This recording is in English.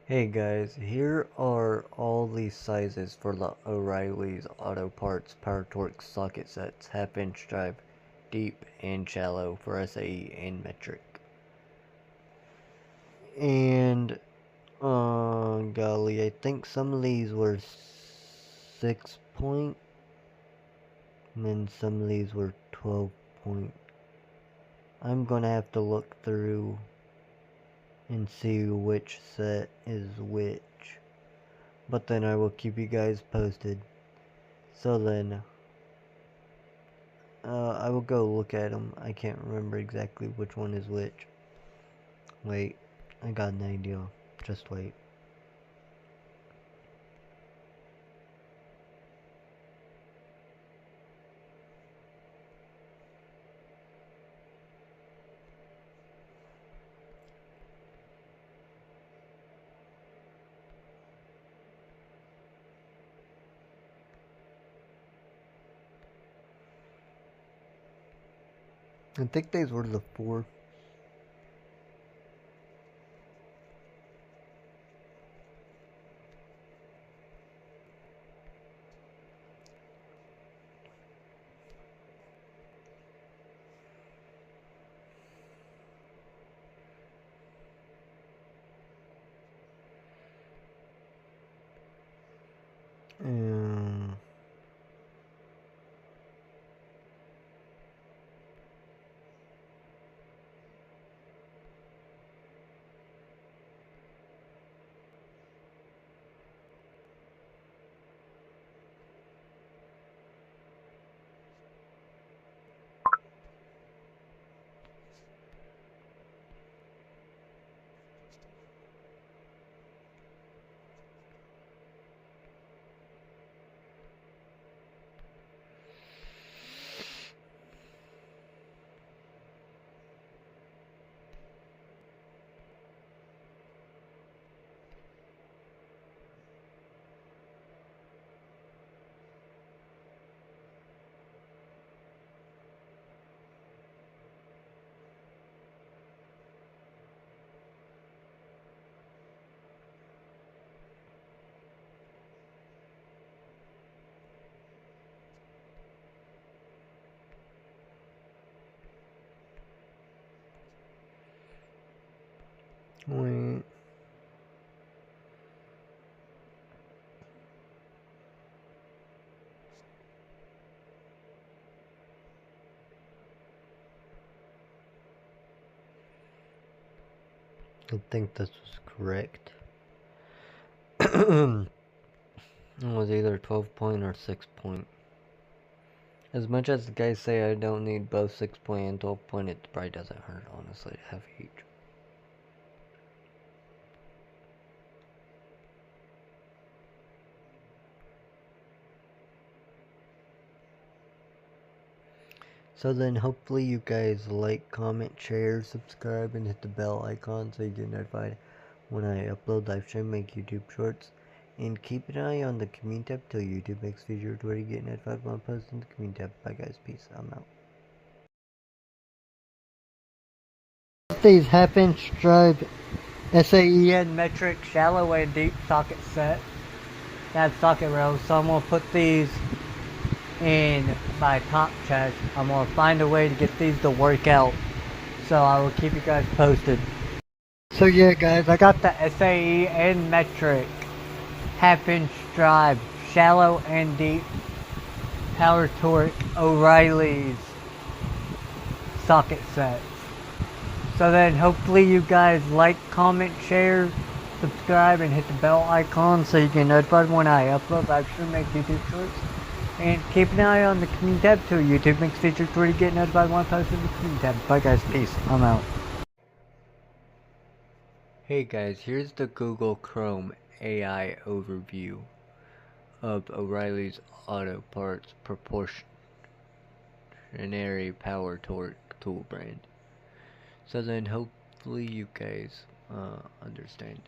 Hey guys, here are all the sizes for the O'Reilly's Auto Parts Power Torque socket sets, half-inch drive, deep and shallow for SAE and metric. And, golly, I think some of these were 6 point, and then some of these were 12 point. I'm gonna have to look through and see which set is which. But then I will keep you guys posted. So then, I will go look at them. I can't remember exactly which one is which. Wait, I got an idea. Just wait. I think these were the 4. Um, wait. I think this was correct. It was either 12 point or 6 point. As much as the guys say I don't need both 6 point and 12 point, it probably doesn't hurt, honestly, to have each. So then hopefully you guys like, comment, share, subscribe, and hit the bell icon so you get notified when I upload live stream, make YouTube shorts. And keep an eye on the community tab till YouTube makes feature to where you get notified when I post in the community tab. Bye guys, peace, I'm out. These half-inch drive SAE and metric shallow and deep socket set. That socket rails, so I'm gonna put these in my top chest. I'm gonna find a way to get these to work out, so I will keep you guys posted. So yeah guys, I got the SAE and metric half-inch drive shallow and deep power torque O'Reilly's socket sets. So then hopefully you guys like, comment, share, subscribe, and hit the bell icon so you get notified when I upload live stream, make YouTube shorts. And keep an eye on the community tab too. YouTube makes features where you get notified when I post in the community tab. Bye guys, peace, I'm out. Hey guys, here's the Google Chrome AI overview of O'Reilly's Auto Parts Proportionary Power Torque tool brand. So then hopefully you guys understand.